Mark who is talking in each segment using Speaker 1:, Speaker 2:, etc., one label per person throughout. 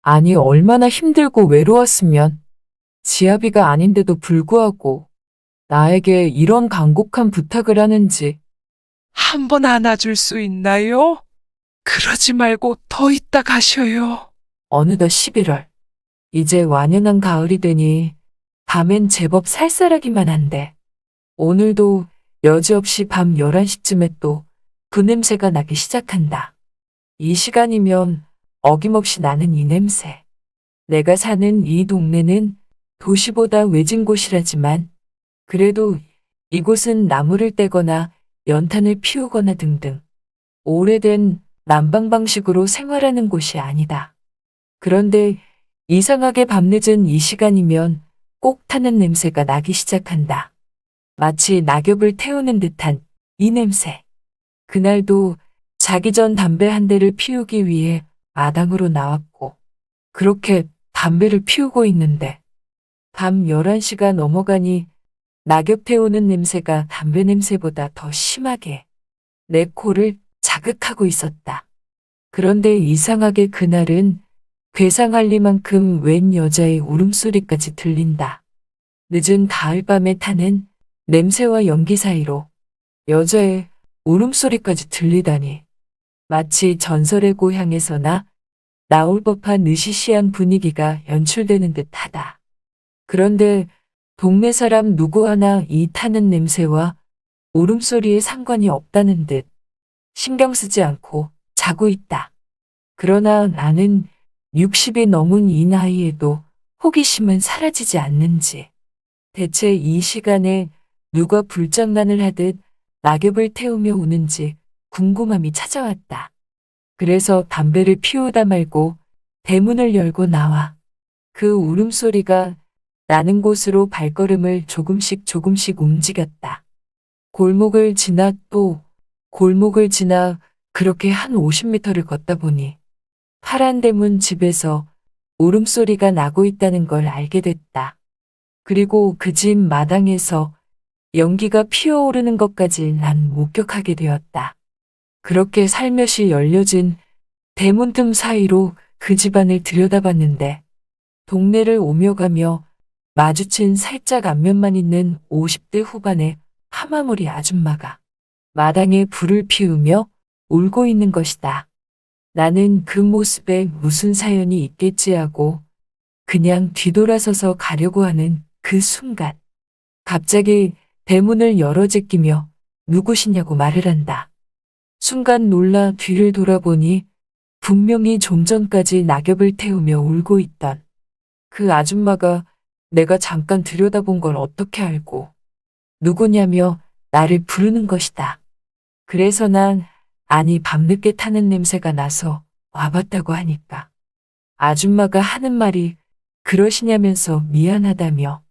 Speaker 1: 아니, 얼마나 힘들고 외로웠으면 지아비가 아닌데도 불구하고 나에게 이런 간곡한 부탁을 하는지.
Speaker 2: 한 번 안아줄 수 있나요? 그러지 말고 더 있다 가셔요.
Speaker 1: 어느덧 11월. 이제 완연한 가을이 되니 밤엔 제법 쌀쌀하기만 한데 오늘도 여지없이 밤 11시쯤에 또 그 냄새가 나기 시작한다. 이 시간이면 어김없이 나는 이 냄새. 내가 사는 이 동네는 도시보다 외진 곳이라지만 그래도 이곳은 나무를 떼거나 연탄을 피우거나 등등 오래된 난방 방식으로 생활하는 곳이 아니다. 그런데 이상하게 밤늦은 이 시간이면 꼭 타는 냄새가 나기 시작한다. 마치 낙엽을 태우는 듯한 이 냄새. 그날도 자기 전 담배 한 대를 피우기 위해 마당으로 나왔고 그렇게 담배를 피우고 있는데 밤 11시가 넘어가니 낙엽 태우는 냄새가 담배 냄새보다 더 심하게 내 코를 자극하고 있었다. 그런데 이상하게 그날은 괴상할리만큼 웬 여자의 울음소리까지 들린다. 늦은 가을밤에 타는 냄새와 연기 사이로 여자의 울음소리까지 들리다니. 마치 전설의 고향에서나 나올 법한 으시시한 분위기가 연출되는 듯하다. 그런데 동네 사람 누구 하나 이 타는 냄새와 울음소리에 상관이 없다는 듯 신경 쓰지 않고 자고 있다. 그러나 나는 60이 넘은 이 나이에도 호기심은 사라지지 않는지. 대체 이 시간에 누가 불장난을 하듯 낙엽을 태우며 우는지 궁금함이 찾아왔다. 그래서 담배를 피우다 말고 대문을 열고 나와 그 울음소리가 나는 곳으로 발걸음을 조금씩 움직였다. 골목을 지나 또 골목을 지나 그렇게 한 50m를 걷다 보니 파란 대문 집에서 울음소리가 나고 있다는 걸 알게 됐다. 그리고 그 집 마당에서 연기가 피어오르는 것까지 난 목격하게 되었다. 그렇게 살며시 열려진 대문 틈 사이로 그 집안을 들여다봤는데 동네를 오며 가며 마주친 살짝 안면만 있는 50대 후반의 파마머리 아줌마가 마당에 불을 피우며 울고 있는 것이다. 나는 그 모습에 무슨 사연이 있겠지 하고 그냥 뒤돌아서서 가려고 하는 그 순간 갑자기 대문을 열어 제끼며 누구시냐고 말을 한다. 순간 놀라 뒤를 돌아보니 분명히 좀 전까지 낙엽을 태우며 울고 있던 그 아줌마가 내가 잠깐 들여다본 걸 어떻게 알고 누구냐며 나를 부르는 것이다. 그래서 난 아니 밤늦게 타는 냄새가 나서 와봤다고 하니까 아줌마가 하는 말이 그러시냐면서 미안하다며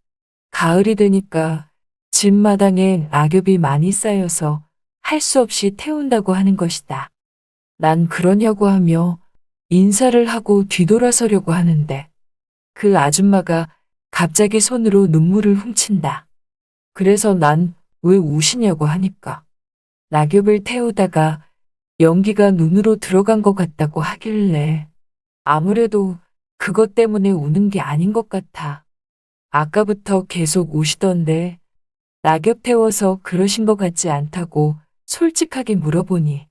Speaker 1: 가을이 되니까 집 마당에 낙엽이 많이 쌓여서 할 수 없이 태운다고 하는 것이다. 난 그러냐고 하며 인사를 하고 뒤돌아서려고 하는데 그 아줌마가 갑자기 손으로 눈물을 훔친다. 그래서 난 왜 우시냐고 하니까 낙엽을 태우다가 연기가 눈으로 들어간 것 같다고 하길래 아무래도 그것 때문에 우는 게 아닌 것 같아. 아까부터 계속 우시던데 낙엽 태워서 그러신 것 같지 않다고 솔직하게 물어보니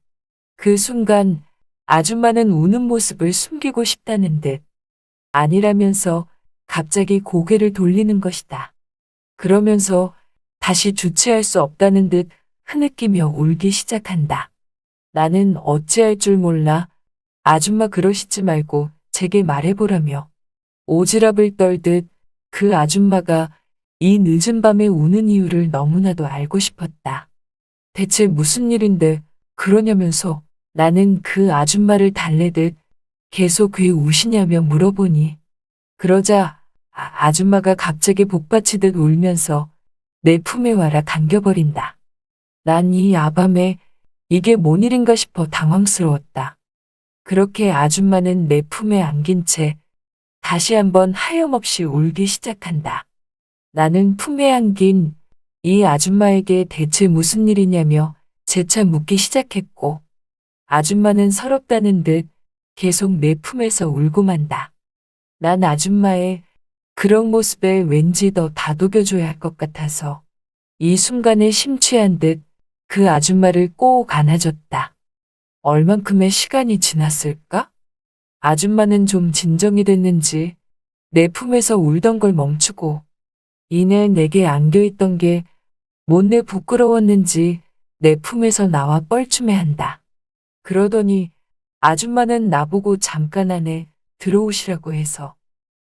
Speaker 1: 그 순간 아줌마는 우는 모습을 숨기고 싶다는 듯 아니라면서 갑자기 고개를 돌리는 것이다. 그러면서 다시 주체할 수 없다는 듯 흐느끼며 울기 시작한다. 나는 어찌할 줄 몰라 아줌마 그러시지 말고 제게 말해보라며 오지랖을 떨듯 그 아줌마가 이 늦은 밤에 우는 이유를 너무나도 알고 싶었다. 대체 무슨 일인데 그러냐면서 나는 그 아줌마를 달래듯 계속 왜 우시냐며 물어보니 그러자 아줌마가 갑자기 복받치듯 울면서 내 품에 와라 감겨버린다. 난 이 야밤에 이게 뭔 일인가 싶어 당황스러웠다. 그렇게 아줌마는 내 품에 안긴 채 다시 한번 하염없이 울기 시작한다. 나는 품에 안긴 이 아줌마에게 대체 무슨 일이냐며 재차 묻기 시작했고 아줌마는 서럽다는 듯 계속 내 품에서 울고 만다. 난 아줌마의 그런 모습에 왠지 더 다독여줘야 할 것 같아서 이 순간에 심취한 듯 그 아줌마를 꼭 안아줬다. 얼만큼의 시간이 지났을까? 아줌마는 좀 진정이 됐는지 내 품에서 울던 걸 멈추고 이내 내게 안겨있던 게 못내 부끄러웠는지 내 품에서 나와 뻘쭘해한다. 그러더니 아줌마는 나보고 잠깐 안에 들어오시라고 해서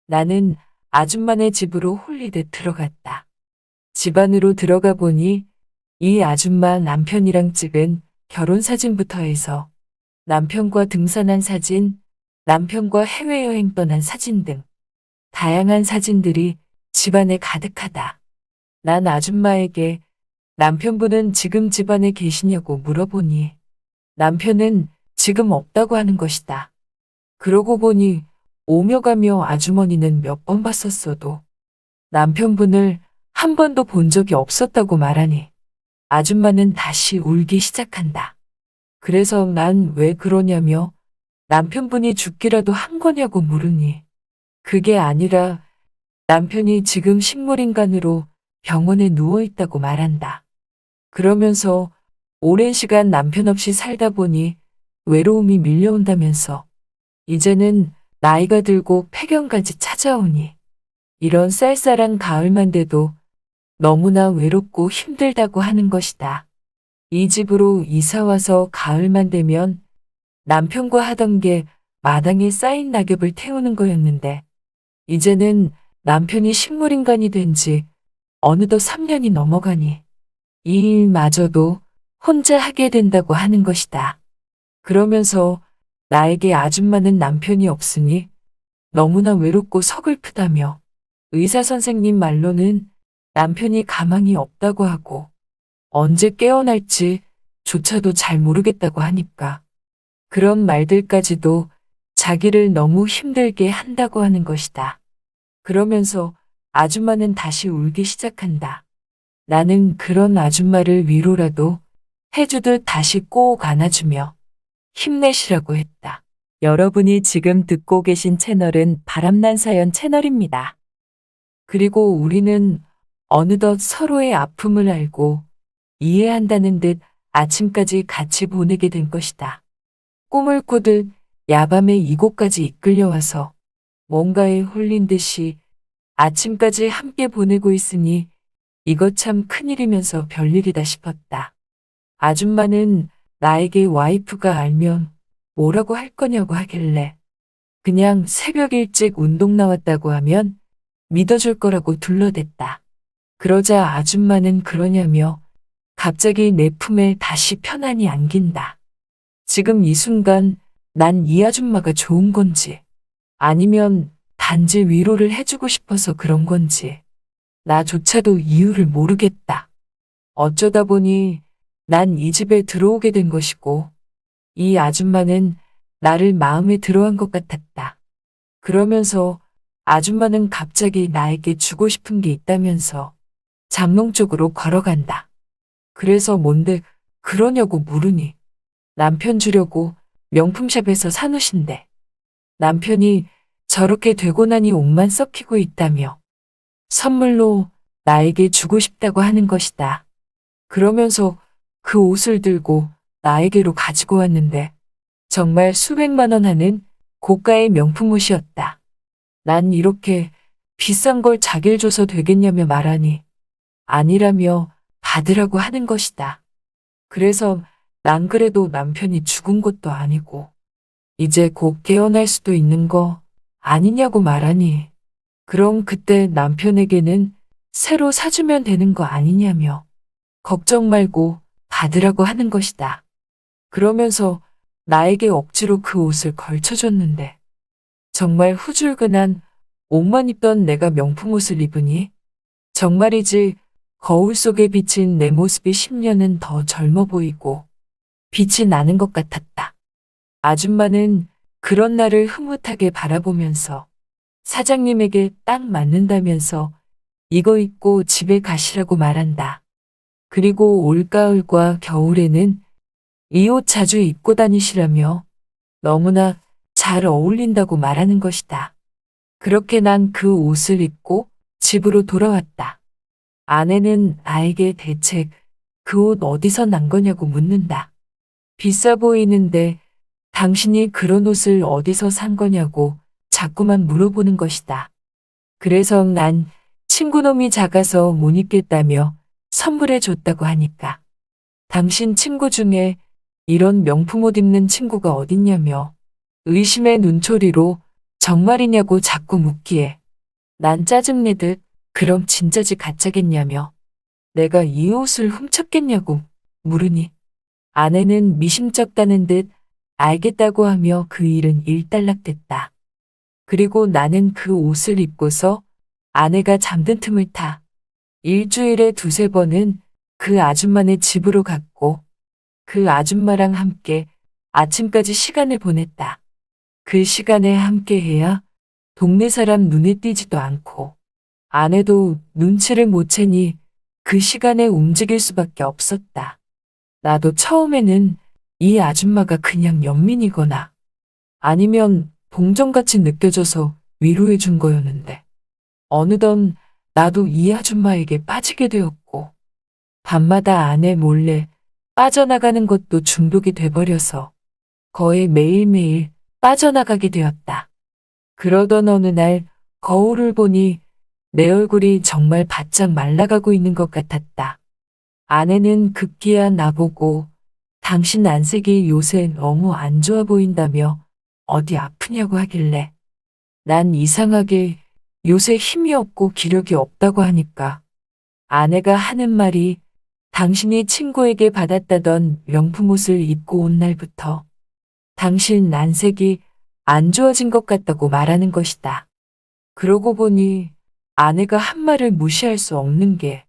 Speaker 1: 나는 아줌마네 집으로 홀리듯 들어갔다. 집 안으로 들어가 보니 이 아줌마 남편이랑 찍은 결혼사진부터 해서 남편과 등산한 사진, 남편과 해외여행 떠난 사진 등 다양한 사진들이 집안에 가득하다. 난 아줌마에게 남편분은 지금 집안에 계시냐고 물어보니 남편은 지금 없다고 하는 것이다. 그러고 보니 오며 가며 아주머니는 몇 번 봤었어도 남편분을 한 번도 본 적이 없었다고 말하니 아줌마는 다시 울기 시작한다. 그래서 난 왜 그러냐며 남편분이 죽기라도 한 거냐고 물으니 그게 아니라 남편이 지금 식물인간으로 병원에 누워있다고 말한다. 그러면서 오랜 시간 남편 없이 살다 보니 외로움이 밀려온다면서 이제는 나이가 들고 폐경까지 찾아오니 이런 쌀쌀한 가을만 돼도 너무나 외롭고 힘들다고 하는 것이다. 이 집으로 이사와서 가을만 되면 남편과 하던 게 마당에 쌓인 낙엽을 태우는 거였는데 이제는 남편이 식물인간이 된 지 어느덧 3년이 넘어가니 이 일마저도 혼자 하게 된다고 하는 것이다. 그러면서 나에게 아줌마는 남편이 없으니 너무나 외롭고 서글프다며 의사 선생님 말로는 남편이 가망이 없다고 하고 언제 깨어날지 조차도 잘 모르겠다고 하니까 그런 말들까지도 자기를 너무 힘들게 한다고 하는 것이다. 그러면서 아줌마는 다시 울기 시작한다. 나는 그런 아줌마를 위로라도 해주듯 다시 꼭 안아주며 힘내시라고 했다. 여러분이 지금 듣고 계신 채널은 바람난 사연 채널입니다. 그리고 우리는 어느덧 서로의 아픔을 알고 이해한다는 듯 아침까지 같이 보내게 된 것이다. 꿈을 꾸듯 야밤에 이곳까지 이끌려와서 뭔가에 홀린 듯이 아침까지 함께 보내고 있으니 이것 참 큰일이면서 별일이다 싶었다. 아줌마는 나에게 와이프가 알면 뭐라고 할 거냐고 하길래 그냥 새벽 일찍 운동 나왔다고 하면 믿어줄 거라고 둘러댔다. 그러자 아줌마는 그러냐며 갑자기 내 품에 다시 편안히 안긴다. 지금 이 순간 난 이 아줌마가 좋은 건지 아니면 단지 위로를 해주고 싶어서 그런 건지 나조차도 이유를 모르겠다. 어쩌다 보니 난 이 집에 들어오게 된 것이고 이 아줌마는 나를 마음에 들어한 것 같았다. 그러면서 아줌마는 갑자기 나에게 주고 싶은 게 있다면서 장롱 쪽으로 걸어간다. 그래서 뭔데 그러냐고 물으니 남편 주려고 명품샵에서 산 옷인데 남편이 저렇게 되고 나니 옷만 썩히고 있다며 선물로 나에게 주고 싶다고 하는 것이다. 그러면서 그 옷을 들고 나에게로 가지고 왔는데 정말 수백만 원 하는 고가의 명품 옷이었다. 난 이렇게 비싼 걸 자기를 줘서 되겠냐며 말하니 아니라며 받으라고 하는 것이다. 그래서 난 그래도 남편이 죽은 것도 아니고 이제 곧 깨어날 수도 있는 거 아니냐고 말하니 그럼 그때 남편에게는 새로 사주면 되는 거 아니냐며 걱정 말고 받으라고 하는 것이다. 그러면서 나에게 억지로 그 옷을 걸쳐줬는데 정말 후줄근한 옷만 입던 내가 명품 옷을 입으니 정말이지 거울 속에 비친 내 모습이 10년은 더 젊어 보이고 빛이 나는 것 같았다. 아줌마는 그런 나를 흐뭇하게 바라보면서 사장님에게 딱 맞는다면서 이거 입고 집에 가시라고 말한다. 그리고 올가을과 겨울에는 이 옷 자주 입고 다니시라며 너무나 잘 어울린다고 말하는 것이다. 그렇게 난 그 옷을 입고 집으로 돌아왔다. 아내는 나에게 대체 그 옷 어디서 난 거냐고 묻는다. 비싸 보이는데 당신이 그런 옷을 어디서 산 거냐고 자꾸만 물어보는 것이다. 그래서 난 친구놈이 작아서 못 입겠다며 선물해 줬다고 하니까. 당신 친구 중에 이런 명품 옷 입는 친구가 어딨냐며 의심의 눈초리로 정말이냐고 자꾸 묻기에 난 짜증내듯 그럼 진짜지 가짜겠냐며 내가 이 옷을 훔쳤겠냐고 물으니 아내는 미심쩍다는 듯 알겠다고 하며 그 일은 일단락됐다. 그리고 나는 그 옷을 입고서 아내가 잠든 틈을 타 일주일에 두세 번은 그 아줌마네 집으로 갔고 그 아줌마랑 함께 아침까지 시간을 보냈다. 그 시간에 함께 해야 동네 사람 눈에 띄지도 않고 아내도 눈치를 못 채니 그 시간에 움직일 수밖에 없었다. 나도 처음에는 이 아줌마가 그냥 연민이거나 아니면 동정같이 느껴져서 위로해 준 거였는데 어느덧 나도 이 아줌마에게 빠지게 되었고 밤마다 아내 몰래 빠져나가는 것도 중독이 돼버려서 거의 매일매일 빠져나가게 되었다. 그러던 어느 날 거울을 보니 내 얼굴이 정말 바짝 말라가고 있는 것 같았다. 아내는 급기야 나보고 당신 안색이 요새 너무 안 좋아 보인다며 어디 아프냐고 하길래 난 이상하게 요새 힘이 없고 기력이 없다고 하니까 아내가 하는 말이 당신이 친구에게 받았다던 명품 옷을 입고 온 날부터 당신 안색이 안 좋아진 것 같다고 말하는 것이다. 그러고 보니 아내가 한 말을 무시할 수 없는 게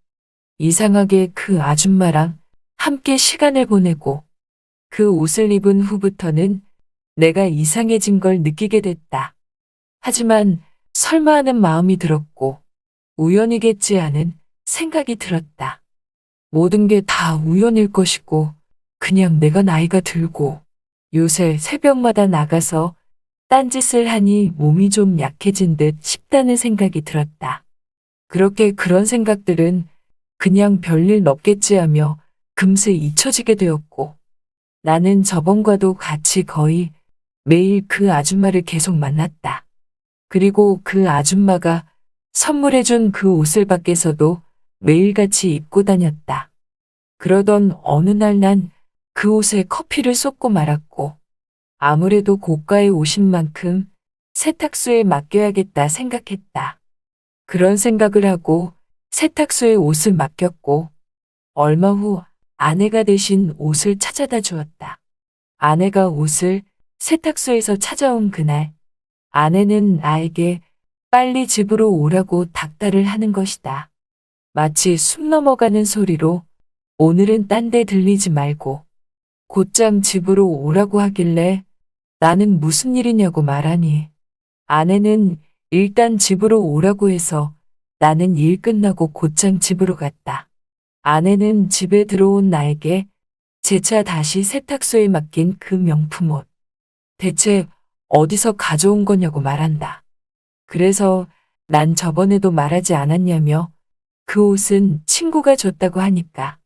Speaker 1: 이상하게 그 아줌마랑 함께 시간을 보내고 그 옷을 입은 후부터는 내가 이상해진 걸 느끼게 됐다. 하지만 설마 하는 마음이 들었고 우연이겠지 하는 생각이 들었다. 모든 게 다 우연일 것이고 그냥 내가 나이가 들고 요새 새벽마다 나가서 딴짓을 하니 몸이 좀 약해진 듯 싶다는 생각이 들었다. 그렇게 그런 생각들은 그냥 별일 없겠지 하며 금세 잊혀지게 되었고 나는 저번과도 같이 거의 매일 그 아줌마를 계속 만났다. 그리고 그 아줌마가 선물해준 그 옷을 밖에서도 매일같이 입고 다녔다. 그러던 어느 날 난 그 옷에 커피를 쏟고 말았고 아무래도 고가의 옷인 만큼 세탁소에 맡겨야겠다 생각했다. 그런 생각을 하고 세탁소에 옷을 맡겼고 얼마 후 아내가 대신 옷을 찾아다 주었다. 아내가 옷을 세탁소에서 찾아온 그날 아내는 나에게 빨리 집으로 오라고 닥달을 하는 것이다. 마치 숨 넘어가는 소리로 오늘은 딴 데 들리지 말고 곧장 집으로 오라고 하길래 나는 무슨 일이냐고 말하니 아내는 일단 집으로 오라고 해서 나는 일 끝나고 곧장 집으로 갔다. 아내는 집에 들어온 나에게 재차 다시 세탁소에 맡긴 그 명품 옷. 대체 어디서 가져온 거냐고 말한다. 그래서 난 저번에도 말하지 않았냐며 그 옷은 친구가 줬다고 하니까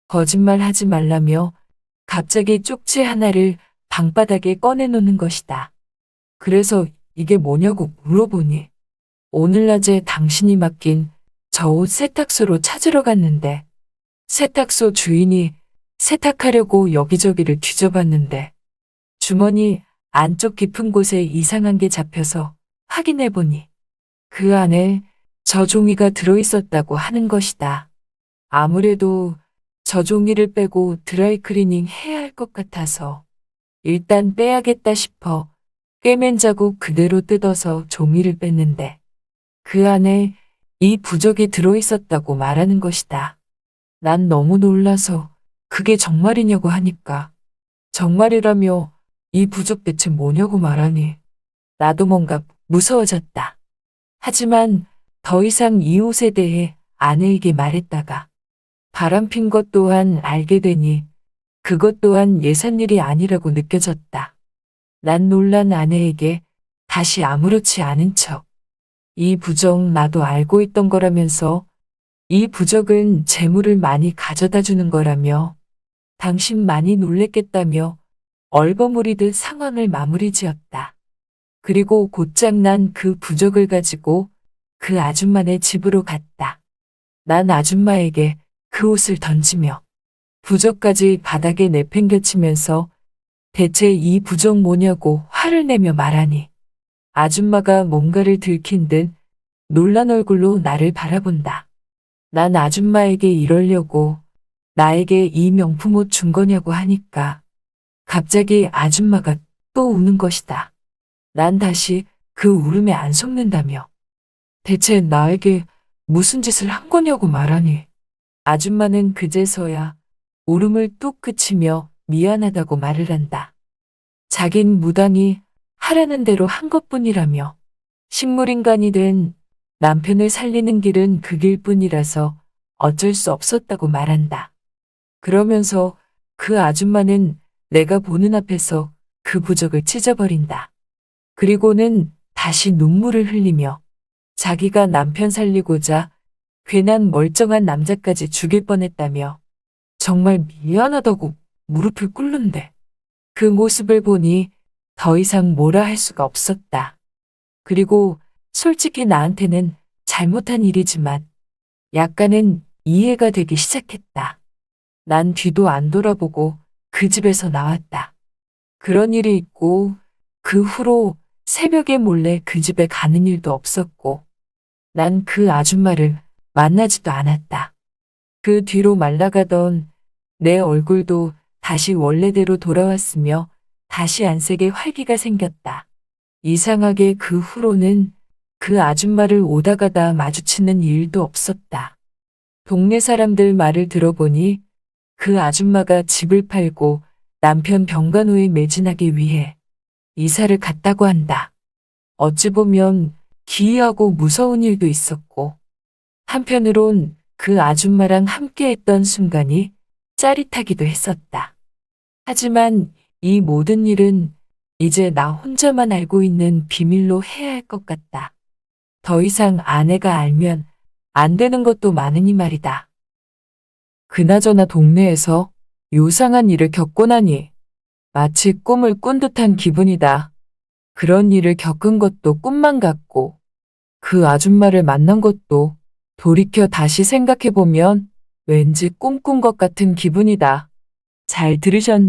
Speaker 1: 거짓말 하지 말라며 갑자기 쪽지 하나를 방바닥에 꺼내놓는 것이다. 그래서 이게 뭐냐고 물어보니 오늘 낮에 당신이 맡긴 저 옷 세탁소로 찾으러 갔는데 세탁소 주인이 세탁하려고 여기저기를 뒤져봤는데 주머니 안쪽 깊은 곳에 이상한 게 잡혀서 확인해보니 그 안에 저 종이가 들어있었다고 하는 것이다. 아무래도 저 종이를 빼고 드라이클리닝 해야 할 것 같아서 일단 빼야겠다 싶어 꿰맨 자국 그대로 뜯어서 종이를 뺐는데 그 안에 이 부적이 들어있었다고 말하는 것이다. 난 너무 놀라서 그게 정말이냐고 하니까 정말이라며 이 부적 대체 뭐냐고 말하니 나도 뭔가 무서워졌다. 하지만 더 이상 이 옷에 대해 아내에게 말했다가 바람핀 것 또한 알게 되니 그것 또한 예산일이 아니라고 느껴졌다. 난 놀란 아내에게 다시 아무렇지 않은 척 이 부적 나도 알고 있던 거라면서 이 부적은 재물을 많이 가져다 주는 거라며 당신 많이 놀랬겠다며 얼버무리듯 상황을 마무리 지었다. 그리고 곧장 난 그 부적을 가지고 그 아줌마네 집으로 갔다. 난 아줌마에게 그 옷을 던지며 부적까지 바닥에 내팽겨치면서 대체 이 부적 뭐냐고 화를 내며 말하니 아줌마가 뭔가를 들킨 듯 놀란 얼굴로 나를 바라본다. 난 아줌마에게 이러려고 나에게 이 명품 옷 준 거냐고 하니까 갑자기 아줌마가 또 우는 것이다. 난 다시 그 울음에 안 속는다며 대체 나에게 무슨 짓을 한 거냐고 말하니 아줌마는 그제서야 울음을 뚝 그치며 미안하다고 말을 한다. 자긴 무당이 하라는 대로 한 것뿐이라며 식물인간이 된 남편을 살리는 길은 그 길뿐이라서 어쩔 수 없었다고 말한다. 그러면서 그 아줌마는 내가 보는 앞에서 그 부적을 찢어버린다. 그리고는 다시 눈물을 흘리며 자기가 남편 살리고자 괜한 멀쩡한 남자까지 죽일 뻔했다며 정말 미안하다고 무릎을 꿇는데 그 모습을 보니 더 이상 뭐라 할 수가 없었다. 그리고 솔직히 나한테는 잘못한 일이지만 약간은 이해가 되기 시작했다. 난 뒤도 안 돌아보고 그 집에서 나왔다. 그런 일이 있고 그 후로 새벽에 몰래 그 집에 가는 일도 없었고 난 그 아줌마를 만나지도 않았다. 그 뒤로 말라가던 내 얼굴도 다시 원래대로 돌아왔으며 다시 안색에 활기가 생겼다. 이상하게 그 후로는 그 아줌마를 오다 가다 마주치는 일도 없었다. 동네 사람들 말을 들어보니 그 아줌마가 집을 팔고 남편 병간호에 매진하기 위해 이사를 갔다고 한다. 어찌 보면 기이하고 무서운 일도 있었고 한편으론 그 아줌마랑 함께했던 순간이 짜릿하기도 했었다. 하지만 이 모든 일은 이제 나 혼자만 알고 있는 비밀로 해야 할 것 같다. 더 이상 아내가 알면 안 되는 것도 많으니 말이다. 그나저나 동네에서 요상한 일을 겪고 나니 마치 꿈을 꾼 듯한 기분이다. 그런 일을 겪은 것도 꿈만 같고 그 아줌마를 만난 것도 돌이켜 다시 생각해보면 왠지 꿈꾼 것 같은 기분이다. 잘 들으셨나요?